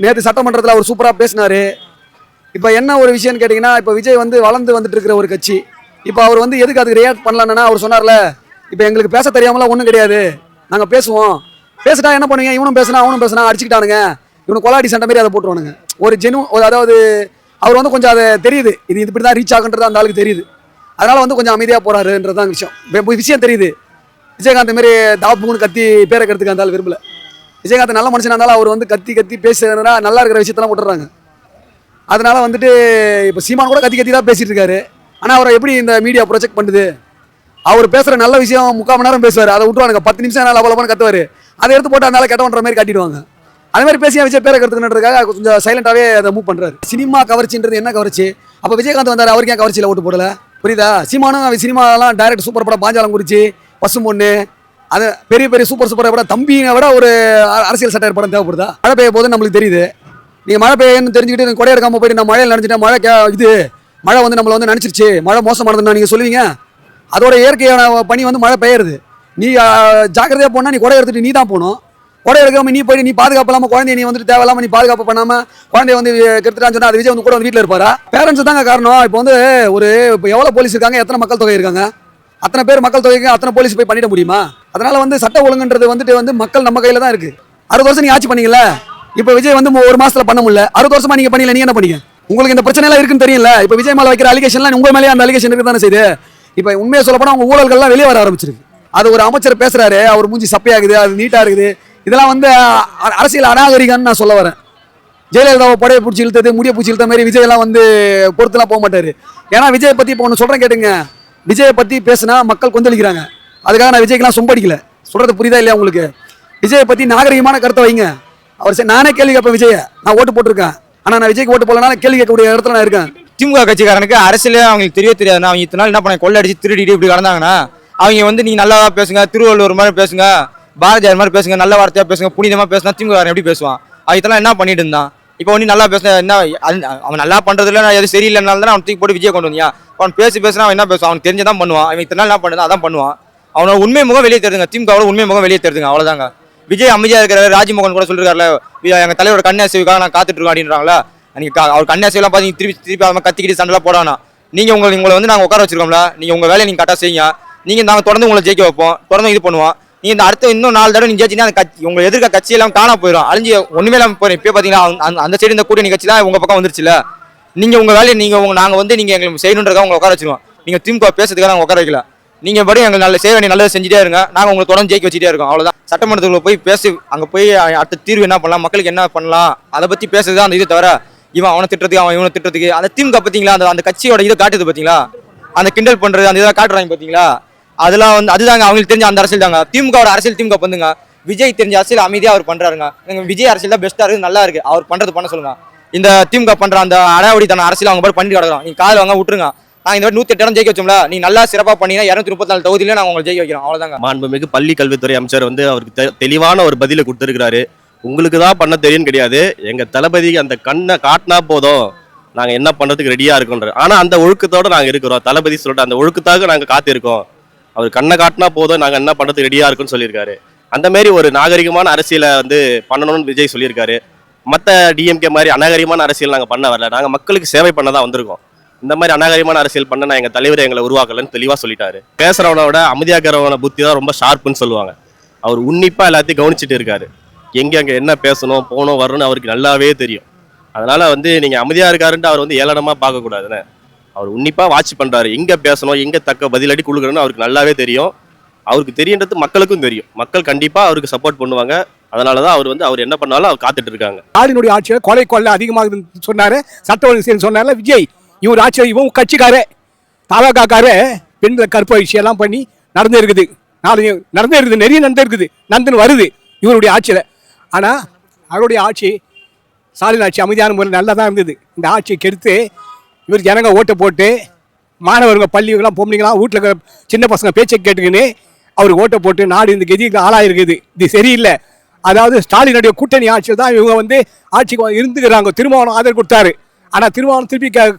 நேற்று சட்டமன்றத்தில் அவர் சூப்பராக பேசினாரு. இப்போ என்ன ஒரு விஷயம்னு கேட்டிங்கன்னா, இப்போ விஜய் வந்து வளர்ந்து வந்துட்டு இருக்கிற ஒரு கட்சி. இப்போ அவர் வந்து எதுக்கு அதுக்கு ரியாக்ட் பண்ணலான்னா, அவர் சொன்னார்ல, இப்போ எங்களுக்கு பேச தெரியாமலாம் ஒன்றும் கிடையாது, நாங்கள் பேசுவோம், பேசிட்டா என்ன பண்ணுவீங்க, இவனும் பேசினா அவனும் பேசினா அடிச்சுக்கிட்டானுங்க, இவனு கொலாடி சண்டை மாதிரி அதை போட்டுருவானுங்க. ஒரு அதாவது அவர் வந்து கொஞ்சம் அதை தெரியுது, இது இப்படி தான் ரீச் ஆகுன்றது அந்த ஆளுக்கு தெரியுது. அதனால் வந்து கொஞ்சம் அமைதியாக போகிறாருன்றது தான் விஷயம் தெரியுது. விஜயகாந்த் மாரி தாப்புன்னு கத்தி பேரை கருத்துக்கு அந்த ஆள் விரும்பல. விஜயகாந்த் நல்ல மனுஷனாக இருந்தாலும் அவர் வந்து கத்தி கத்தி பேசுறதுனா நல்லா இருக்கிற விஷயத்தெல்லாம் விட்டுறாங்க. அதனால வந்துட்டு இப்போ சீமான் கூட கத்தி கத்தி தான் பேசிட்டு இருக்காரு. ஆனால் அவரை எப்படி இந்த மீடியா ப்ரொஜெக்ட் பண்ணுது? அவர் பேசுகிற நல்ல விஷயம் 3/4 மணி நேரம் பேசுவார், அதை விட்டுவானுங்க. 10 நிமிஷம் லபலபான்னு கத்துவார், அதை எடுத்து போட்டு அதனால கெட்டவன்ற மாதிரி காட்டிடுவாங்க. அது மாதிரி பேசியா விஜய் பேரை கருத்துக்கிறதுக்காக கொஞ்சம் சைலண்டாகவே அதை மூவ் பண்ணுறாரு. சினிமா கவர்ச்சின்றது என்ன கவர்ச்சி? அப்போ விஜயகாந்த் வந்தார், அவருக்கு ஏன் கவர்ச்சியில் ஓட்டு போடலை? புரியுதா? சீமானும் சினிமாலாம் டைரக்ட் சூப்பர் படம் பாஞ்சாலம் குறிச்சி, பசும் பொண்ணு, அது பெரிய பெரிய சூப்பரை விட தம்பியை விட ஒரு அரசியல் சட்டையர் படம் தேவைப்படுதா? மழை பெய்ய போதுன்னு நம்மளுக்கு தெரியுது. நீங்கள் மழை பெய்யன்னு தெரிஞ்சுக்கிட்டு கொடை எடுக்காமல் போயிட்டு நான் மழையில் நினச்சிட்டேன், மழை வந்து நம்மளை வந்து நினச்சிருச்சு, மழை மோசமானதுன்னு நீங்கள் சொல்லுவீங்க. அதோட இயற்கையான பனி வந்து மழை பெய்யுறது. நீ ஜாக்கிரதையாக போனால் நீ கொடை எடுத்துட்டு நீ தான் போகணும். கொடை எடுக்காமல் நீ போயிட்டு நீ பாதுகாப்பு இல்லாமல் குழந்தைய நீ வந்துட்டு தேவையில்லாமல் நீ பாதுகாப்பு பண்ணாமல் குழந்தைய வந்து கெடுத்துட்டான்னு சொன்னால் அது விஜய் வந்து கூட வந்து வீட்டில் இருப்பாரா? பேரண்ட்ஸ் தாங்க காரணம். இப்போ வந்து இப்போ எவ்வளோ போலீஸ் இருக்காங்க, எத்தனை மக்கள் தொகை இருக்காங்க, அத்தனை பேர் மக்கள் தொகைக்கு அத்தனை போலீஸ் போய் பண்ணிட முடியுமா? அதனால வந்து சட்ட ஒழுங்குன்றது வந்துட்டு மக்கள் நம்ம கையில் தான் இருக்கு. 60 வருஷம் நீங்க ஆட்சி பண்ணீங்கல்ல, இப்போ விஜய் வந்து ஒரு மாசத்துல பண்ண முடியல, 60 வருஷமா நீங்க பண்ணல, நீங்க என்ன பண்ணீங்க? உங்களுக்கு இந்த பிரச்சனை எல்லாம் இருக்குன்னு தெரியல. இப்போ விஜய் மேல வைக்கிற அலிகேஷன்லாம் உங்க மேலே அந்த அலிகேஷன் இருக்கு தானே செய்யுது. இப்போ உண்மையை சொல்ல போனா உங்க ஊழல்கள்லாம் வெளியே வர ஆரம்பிச்சிருக்கு. அது ஒரு அமைச்சர் பேசுறாரு, அவர் மூஞ்சி சப்பையாகுது, அது நீட்டா இருக்குது, இதெல்லாம் வந்து அரசியல் அநாகரிகம்னு நான் சொல்ல வரேன். ஜெயலலிதாவை படையை பிடிச்சி இழுத்தது, முடிய பிடிச்சி இழுத்த மாதிரி விஜய் எல்லாம் வந்து பொறுத்துலாம் போக மாட்டாரு. ஏன்னா விஜயை பத்தி இப்போ ஒன்று சொல்றேன் கேட்டுங்க, விஜயை பத்தி பேசினா மக்கள் கொந்தளிக்கிறாங்க. அதுக்காக நான் விஜய்க்கெல்லாம் சொம்படிக்கல, சொல்றது புரியுதா இல்லையா உங்களுக்கு? விஜயை பத்தி நாகரிகமான கருத்தை வைங்க. அவர் நானே கேள்வி கேட்பேன், விஜய நான் ஓட்டு போட்டிருக்கேன், ஆனா நான் விஜய்க்கு ஓட்டு போடலனால கேள்வி கேட்கக்கூடிய இடத்துல நான் இருக்கேன். திமுக கட்சிக்காரனுக்கு அரசியலே அவங்களுக்கு தெரியாது. அவங்க இத்தனை நாள் என்ன பண்ண கொள்ளை அடிச்சு திருடிட்டு இப்படி கடந்தாங்கன்னா, அவங்க வந்து நீங்க நல்லா பேசுங்க, திருவள்ளுவர் மாதிரி பேசுங்க, பாரதியார் மாதிரி பேசுங்க, நல்ல வார்த்தையா பேசுங்க, புனிதமா பேசினா திமுக எப்படி பேசுவான்? அவன் இதெல்லாம் என்ன பண்ணிட்டு இருந்தான்? இப்போ நீ நல்லா பேச என்ன அவன் நல்லா பண்றதுல நான் எது சரியில்லைனால தான் அவன் தூக்கி போட்டு விஜய் கொண்டு வந்தியா? அவன் பேசுனா அவன் என்ன பேசுவான்? அவன் தெரிஞ்சதான் பண்ணுவான். அவன் இத்தனை நாள் என்ன பண்ணுறது அதான் பண்ணுவான். அவனோட உண்மை முகம் வெளியே தெரியுதுங்க, திமுகவோட உண்மை முகம் வெளியே தெரியுதுங்க, அவ்வளவுதாங்க. விஜய் அமைதியா இருக்கிறாரு. ராஜ்மோகன் கூட சொல்லிருக்காருல, எங்க தலைவரோட கன்னியாசிவுக்காக நான் காத்துட்டு இருக்கோம் அப்படின்றாங்களா? நீங்க அவர் கன்னியாசிவெல்லாம் பார்த்து திருப்பி அவன் கத்திக்கிட்டு சண்டை போடானா? நீங்க உங்களை வந்து நாங்கள் உட்கார வச்சிருக்கோம்ல, நீங்க உங்க வேலையை நீங்க கரெக்டாக செய்யுங்க. நீங்க நாங்கள் தொடர்ந்து உங்களை ஜெயிக்க வைப்போம், தொடர்ந்து இது பண்ணுவோம். நீங்க இந்த அடுத்த இன்னும் 4 தடவை நீங்க ஜெயிச்சிங்கன்னா அந்த கட்சி உங்களை எதிர்க்க கட்சியெல்லாம் காண போயிடும், அழிஞ்சு ஒண்ணுமே இல்லாமல் போயிடும். இப்போ பார்த்தீங்கன்னா அந்த சைடு இந்த கூட்டணி கட்சிலாம் உங்க பக்கம் வந்துருச்சுல. நீங்க உங்க வேலையை நாங்கள் வந்து நீங்க எங்களுக்கு செய்யணுன்றதுக்காக உங்களை உட்கார வச்சிருவோம். நீங்க திமுக பேசுறதுக்காக நாங்கள் உட்கார வைக்கல. நீங்க படி எங்களுக்கு நல்ல செய்ய வேண்டிய நல்லதை செஞ்சுட்டே இருங்க, நாங்கள் உங்களை தொடர்ந்து ஜெயிக்க வச்சுட்டே இருக்கோம், அவ்வளோதான். சட்டமன்றத்துக்குள்ள போய் பேசி அங்கே போய் அடுத்த தீர்வு என்ன பண்ணலாம், மக்களுக்கு என்ன பண்ணலாம், அதை பற்றி பேசுறது அந்த இது தவிர இவன் அவனை திட்டுறதுக்கு அவன் இவனை திட்டுறதுக்கு அந்த திமுக பார்த்தீங்களா, அந்த கட்சியோட இதை காட்டுது பார்த்தீங்களா, அந்த கிண்டல் பண்ணுறது அந்த இதை காட்டுறாங்க பார்த்தீங்களா, அதெல்லாம் வந்து அதுதாங்க அவங்களுக்கு தெரிஞ்ச அந்த அரசியல் தாங்க. திமுகவோட அரசியல் திமுக பண்ணுங்க. விஜய் தெரிஞ்ச அரசியல் அமைதியாக அவர் பண்ணுறாருங்க. விஜய் அரசியல் தான் பெஸ்ட்டாக இருக்குது, நல்லா இருக்குது, அவர் பண்ணுறது பண்ண சொல்லுங்க. இந்த திமுக பண்ணுற அந்த அடாவடித்தன அரசியல் அவங்க பண்ணிட்டு கிடக்குறோம். நீங்கள் காதில் வாங்க விட்டுருங்க. நான் இந்த 108 இடம் ஜெயிக்க வச்சோம்ல, நீ நல்லா சிறப்பாக பண்ணினா 234 தொகுதியில நாங்கள் உங்களை ஜெயிக்க வைக்கிறோம், அவ்வளோதாங்க. மாண்புமிகு பள்ளி கல்வித்துறை அமைச்சர் வந்து அவருக்கு தெளிவான ஒரு பதிலை கொடுத்துருக்கிறாரு. உங்களுக்கு தான் பண்ண தெரியும் கிடையாது, எங்க தளபதி அந்த கண்ணை காட்டினா போதும் நாங்கள் என்ன பண்ணுறதுக்கு ரெடியாக இருக்கோன்ற. ஆனால் அந்த ஒழுக்கத்தோடு நாங்கள் இருக்கிறோம். தளபதி சொல்லிட்டு அந்த ஒழுக்கத்தாக நாங்கள் காத்திருக்கோம். அவர் கண்ணை காட்டினா போதும் நாங்கள் என்ன பண்ணுறதுக்கு ரெடியாக இருக்குன்னு சொல்லியிருக்காரு. அந்த மாதிரி ஒரு நாகரிகமான அரசியலை வந்து பண்ணணும்னு விஜய் சொல்லியிருக்காரு. மற்ற டிஎம்கே மாதிரி அநாகரிகமான அரசியல் நாங்கள் பண்ண வரல, நாங்கள் மக்களுக்கு சேவை பண்ண தான் வந்திருக்கோம். இந்த மாதிரி அநாகரிகமான அரசியல் பண்ண நான் எங்கள் தலைவரை எங்களை உருவாக்கலன்னு தெளிவாக சொல்லிட்டாரு. பேசுகிறவனோட அமைதியாகிறவன புத்தி தான் ரொம்ப ஷார்ப்புன்னு சொல்லுவாங்க. அவர் உன்னிப்பாக எல்லாத்தையும் கவனிச்சுட்டு இருக்காரு. எங்கே என்ன பேசணும் போகணும் வரணும்னு அவருக்கு நல்லாவே தெரியும். அதனால வந்து நீங்கள் அமைதியாக இருக்காருன்ட்டு அவர் வந்து ஏளனமாக பார்க்கக்கூடாதுன்னு அவர் உன்னிப்பாக வாட்ச் பண்ணுறாரு. எங்கே பேசணும் எங்கே தக்க பதிலடி கொடுக்குறன்னு அவருக்கு நல்லாவே தெரியும். அவருக்கு தெரியுன்றது மக்களுக்கும் தெரியும். மக்கள் கண்டிப்பாக அவருக்கு சப்போர்ட் பண்ணுவாங்க. அதனால தான் அவர் என்ன பண்ணாலும் அவர் காத்துட்டு இருக்காங்க. நாடினுடைய ஆட்சியில் கொலை கொள்ளை அதிகமாக சொன்னார், சட்ட ஒழுங்கு சொன்னார்ல விஜய். இவர் ஆட்சியில் இவன் கட்சிக்காரே தாவகாக்காரே பெண்களை கற்பழிச்சியெல்லாம் பண்ணி நடந்து இருக்குது, நிறைய நடந்துன்னு வருது இவருடைய ஆட்சியில். ஆனால் அவருடைய ஆட்சி ஸ்டாலின் ஆட்சி அமைதியான முறை நல்லா தான் இருந்தது. இந்த ஆட்சியை கெடுத்து இவர் ஜனங்க ஓட்டை போட்டு மாணவருங்க பள்ளிகள்லாம் பொம்பளைங்களாம் வீட்டில் சின்ன பசங்க பேச்சை கேட்டுக்கின்னு அவருக்கு ஓட்டை போட்டு நாடு இந்த கதிக்கு ஆளாயிருக்குது. இது சரியில்லை. அதாவது ஸ்டாலினுடைய கூட்டணி ஆட்சியில் தான் இவங்க வந்து ஆட்சிக்கு இருந்துக்கிறாங்க. திருமாவளவன் ஆதரவு கொடுத்தாரு. ஆனால் திருமாவளவன் திருப்பி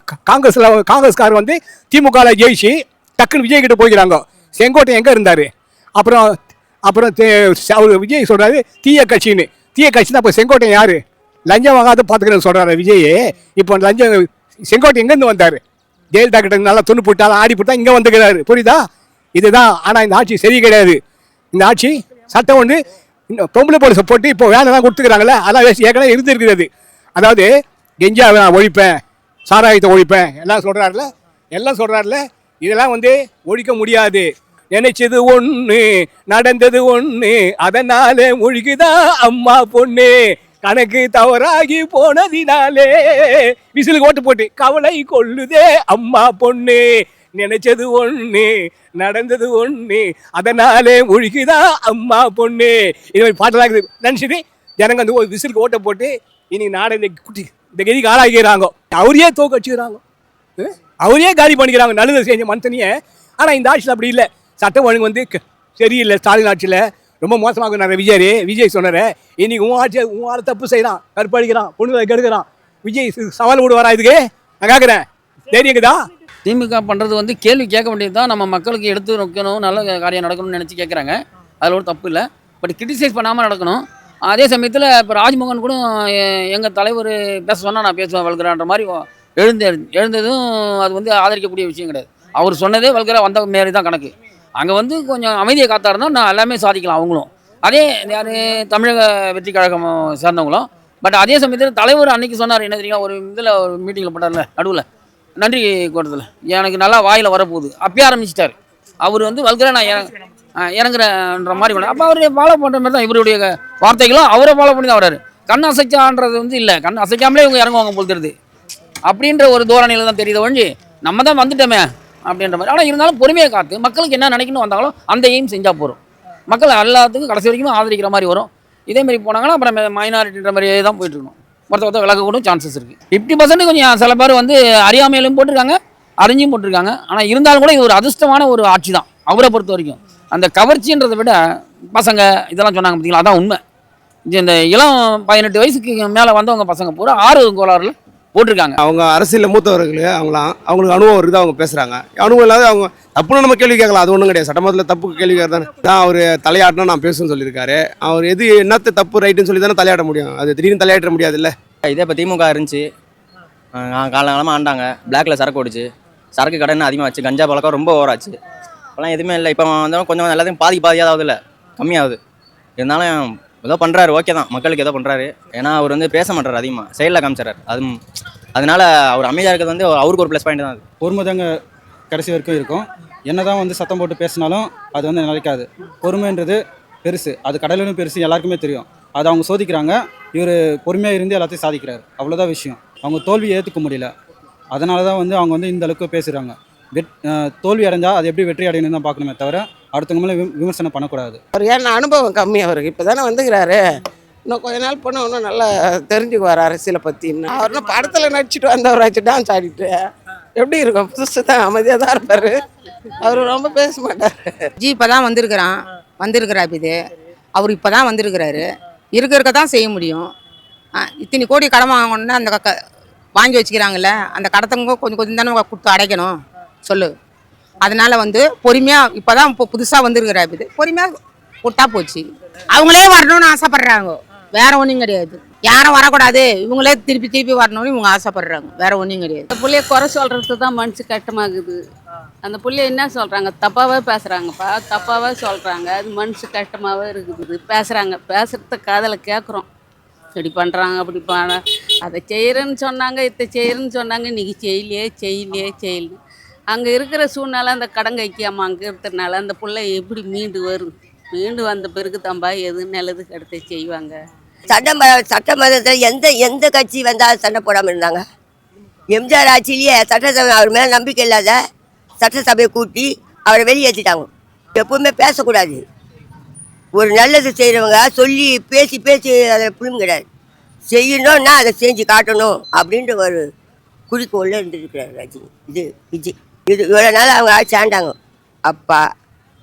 காங்கிரஸ்காரர் வந்து திமுகவில் ஜெயிச்சு டக்குன்னு விஜய் கிட்ட போய்க்கிறாங்க. செங்கோட்டை எங்கே இருந்தார்? அப்புறம் அவர் விஜய் சொல்கிறாரு தீய கட்சின்னு. தீய கட்சி தான் இப்போ செங்கோட்டையன் யார்? லஞ்சம் வாங்காத பார்த்துக்கிறேன்னு சொல்கிறாரு விஜய். இப்போ லஞ்சம் செங்கோட்டை எங்கேருந்து வந்தார்? ஜெயலலிதா கிட்ட நல்லா துணி போட்டாலும் ஆடி போட்டா இங்கே வந்துக்கிறாரு. புரியுதா? இதுதான். ஆனால் இந்த ஆட்சி சரி கிடையாது. இந்த ஆட்சி சட்டம் ஒன்று பொம்பளை போலீஸை போட்டு இப்போ வேலை தான் கொடுத்துக்கிறாங்களே, அதான் ஏற்கனவே இருந்துருக்கிறது. அதாவது கெஞ்சா நான் ஒழிப்பேன், சாராயத்தை ஒழிப்பேன் எல்லாம் சொல்கிறாருல. இதெல்லாம் ஒழிக்க முடியாது. நினைச்சது ஒன்று நடந்தது ஒன்று, அதனால ஒழிக்குதான் அம்மா பொண்ணு. கணக்கு தவறாகி போனதினாலே விசிலுக்கு ஓட்டு போட்டு கவலை கொள்ளுதே அம்மா பொண்ணு. நினைச்சது ஒன்று நடந்தது ஒன்று, அதனாலே ஒழிக்குதான் அம்மா பொண்ணு. இது மாதிரி பாட்டெல்லாம் இருக்குது. நினச்சிட்டு ஜனங்க ஒரு விசிலுக்கு ஓட்டை போட்டு இன்னைக்கு நாடை இந்த கதிக்கு ஆளாகிறாங்க. அவரையே தோக்க வச்சுக்கிறாங்க, அவரையே காலி பண்ணிக்கிறாங்க நல்லது செஞ்ச மனுஷனையே. ஆனால் இந்த ஆட்சியில் அப்படி இல்லை. சட்டம் ஒழுங்கு சரியில்லை. ஸ்டாலின் ஆட்சியில் ரொம்ப மோசமாக விஜய் சொன்னார். இன்னைக்கு உன் ஆளை தப்பு செய்யறான், கற்பழிக்கிறான், பொண்ணுகளை கெடுக்கிறான். விஜய் சவால் விடு வரா இதுக்கு? நான் கேட்குறேன், தைரியங்குதா? திமுக பண்ணுறது கேள்வி கேட்க வேண்டியது தான். நம்ம மக்களுக்கு எடுத்து வைக்கணும், நல்ல காரியம் நடக்கணும்னு நினச்சி கேட்குறாங்க. அதில் ஒரு தப்பு இல்லை. பட் கிரிட்டிசைஸ் பண்ணாமல் நடக்கணும். அதே சமயத்தில் இப்போ ராஜ்மோகன் கூட எங்கள் தலைவர் பேச சொன்னால் நான் பேசுவேன் வல்கரான்ற மாதிரி எழுந்ததும் அது ஆதரிக்கக்கூடிய விஷயம் கிடையாது. அவர் சொன்னதே வல்கரா வந்த மாரி தான் கணக்கு. அங்கே கொஞ்சம் அமைதியை காத்தாருந்தா நான் எல்லாமே சாதிக்கலாம் அவங்களும். அதே யார் தமிழக வெற்றி கழகம் சேர்ந்தவங்களும். பட் அதே சமயத்தில் தலைவர் அன்றைக்கி சொன்னார் என்ன தெரியுமா, ஒரு இதில் ஒரு மீட்டிங்கில் போட்டார்ல நடுவில் நன்றி கூட்டத்தில், எனக்கு நல்லா வாயில் வரப்போகுது அப்பயே ஆரம்பிச்சிட்டார். அவர் வல்கரா நான் இறங்குறன்ற மாதிரி பண்ண. அப்போ அவர் ஃபாலோ பண்ணுற மாதிரி தான் இவருடைய வார்த்தைகளும் அவரை ஃபாலோ பண்ணி தான் வர்றாரு. கண் அசைச்சான்றது இல்லை, கண் அசைக்காமலே இவங்க இறங்குவாங்க போல் தெரியுது அப்படின்ற ஒரு தோரணையில் தான் தெரியுது ஒழிஞ்சு நம்ம தான் வந்துட்டோமே அப்படின்ற மாதிரி. ஆனால் இருந்தாலும் பொறுமையை காத்து மக்களுக்கு என்ன நினைக்கணும் வந்தாங்களோ அந்த எய்ம் செஞ்சால் போகிறோம். மக்கள் எல்லாத்துக்கும் கடைசி வரைக்கும் ஆதரிக்கிற மாதிரி வரும். இதேமாரி போனாங்கன்னா அப்புறம் மைனாரிட்டின்ற மாதிரியே தான் போயிட்டுருக்கணும். ஒருத்த விலக கூட சான்சஸ் இருக்குது. 50% கொஞ்சம் சில பேர் அறியாமையிலும் போட்டிருக்காங்க, அறிஞ்சும் போட்டிருக்காங்க. ஆனால் இருந்தாலும் கூட இது ஒரு அதிர்ஷ்டமான ஒரு ஆட்சி தான் அவரை பொறுத்த வரைக்கும். அந்த கவர்ச்சின்றதை விட பசங்க இதெல்லாம் சொன்னாங்க பார்த்தீங்களா, அதான் உண்மை. இந்த இளம் 18 வயசுக்கு மேலே வந்தவங்க பசங்க பூரா 6 கோளாறுல போட்டிருக்காங்க. அவங்க அரசியலில் மூத்தவர்கள் அவங்களுக்கு அனுபவம் இருக்குது, அவங்க பேசுகிறாங்க. அனுபவம் இல்லாத அவங்க தப்புன்னு நம்ம கேள்வி கேட்கலாம், அது ஒன்றும் கிடையாது. சட்டமன்றத்தில் தப்புக்கு கேள்வி கேட்கறதானே தான். அவர் தலையாட்டினா நான் பேசுன்னு சொல்லியிருக்காரு. அவர் எது என்னத்த தப்பு ரைட்டுன்னு சொல்லி தானே தலையாட முடியும், அது திடீர்னு தலையாட்ட முடியாது இல்லை. இதே இப்போ திமுக இருந்துச்சு, காலகாலமாக ஆண்டாங்க, பிளாக்ல சரக்கு ஓடிச்சு, சரக்கு கடன் அதிகமாக வச்சு, கஞ்சா பழக்கம் ரொம்ப ஓவராச்சு. இப்போலாம் எதுவுமே இல்லை. இப்போ கொஞ்சம் எல்லாத்தையும் பாதியாவது இல்லை, கம்மியாகுது. இருந்தாலும் ஏதோ பண்ணுறாரு, ஓகே தான், மக்களுக்கு ஏதோ பண்ணுறாரு. ஏன்னா அவர் பேச மாட்டார், அதிகமாக செயலில் காமிச்சார். அதனால அவர் அமைதியாக இருக்கிறது அவருக்கு ஒரு ப்ளஸ் பாயிண்ட் தான். அது பொறுமை தாங்க கடைசி வரைக்கும் இருக்கும். என்ன தான் சத்தம் போட்டு பேசினாலும் அது நிலைக்காது. பொறுமைன்றது பெருசு, அது கடலும் பெருசு, எல்லாருக்குமே தெரியும். அதை அவங்க சோதிக்கிறாங்க. இவர் பொறுமையாக இருந்து எல்லாத்தையும் சாதிக்கிறார், அவ்வளோதான் விஷயம். அவங்க தோல்வியை ஏற்றுக்க முடியல, அதனால தான் அவங்க இந்த அளவுக்கு பேசுகிறாங்க. தோல்வி அடைஞ்சால் அது எப்படி வெற்றி அடையணும்னு தான் பார்க்கணுமே தவிர அடுத்தவங்க மேலே விமர்சனம் பண்ணக்கூடாது. அவர் ஏன்னா அனுபவம் கம்மி அவருக்கு, இப்போ தானே வந்துக்கிறாரு. இன்னும் கொஞ்ச நாள் போனால் இன்னும் நல்லா தெரிஞ்சுக்குவார் அரசியலை பற்றி. அவர் படத்தில் நடிச்சுட்டு வந்தவராச்சு, டான்ஸ் ஆடிட்டு எப்படி இருக்கும், புதுசு தான், அமைதியாக தான் இருப்பார். அவர் ரொம்ப பேச மாட்டார். இப்போ தான் வந்திருக்கிறார் இது. அவர் இப்போ தான் வந்திருக்கிறாரு, இருக்க தான் செய்ய முடியும். இத்தனை கோடி கடன் வாங்கணுன்னா அந்த வாங்கி வச்சுக்கிறாங்கல்ல, அந்த கடத்தவங்க கொஞ்சம் தானே கொடுத்து அடைக்கணும் சொல்லு. அதனால பொறுமையாக இப்போ தான் புதுசாக வந்திருக்கிறார் இது, பொறுமையாக கொடுத்தா போச்சு. அவங்களே வரணும்னு ஆசைப்படுறாங்க, வேற ஒன்றும் கிடையாது. யாரும் வரக்கூடாது, இவங்களே திருப்பி வரணும்னு இவங்க ஆசைப்படுறாங்க, வேற ஒன்றும் கிடையாது. அந்த பிள்ளைய குறை சொல்கிறது தான் மனசு கஷ்டமாகுது. அந்த பிள்ளைய என்ன சொல்கிறாங்க, தப்பாகவே பேசுகிறாங்கப்பா, தப்பாகவே சொல்கிறாங்க, அது மனசு கஷ்டமாகவே இருக்குது. பேசுகிறத காதலை கேட்குறோம். இப்படி பண்ணுறாங்க, அப்படி அதை செய்கிறேன்னு சொன்னாங்க, இதை செய்கிறேன்னு சொன்னாங்க, இன்றைக்கி செய்யலையே. அங்கே இருக்கிற சூழ்நிலை அந்த கடன் கைக்காமல் அங்கே இருக்கிறதுனால அந்த பிள்ளை எப்படி மீண்டு வந்த பிறகு தம்பா எது நல்லது கெடுத்து செய்வாங்க. சட்டமன்றத்தில் எந்த கட்சி வந்தாலும் சண்டை போடாமல் இருந்தாங்க. எம்ஜிஆர் ஆட்சியிலேயே சட்டசபை அவர் மேலே நம்பிக்கை இல்லாத சட்டசபையை கூட்டி அவரை வெளியேற்றிட்டாங்க. எப்பவுமே பேசக்கூடாது, ஒரு நல்லது செய்கிறவங்க சொல்லி பேசி அதில் புரியும் கிடையாது. செய்யணும்னா அதை செஞ்சு காட்டணும் அப்படின்ற ஒரு குறிக்கோளில் இருந்துருக்கிறார் ரஜினி. விஜய் இவ்வளோ நாள் அவங்க ஆட்சி ஆண்டாங்க, அப்பா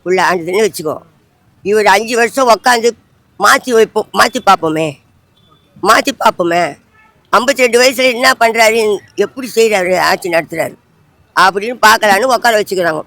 உள்ள ஆண்டுதுன்னு வச்சுக்கோ. இவர் 5 வருஷம் உக்காந்து மாற்றி பார்ப்போமே. 52 வயசில் என்ன பண்ணுறாரு, எப்படி செய்கிறாரு, ஆட்சி நடத்துகிறாரு அப்படின்னு பார்க்கலான்னு உட்கார வச்சுக்கிறாங்க.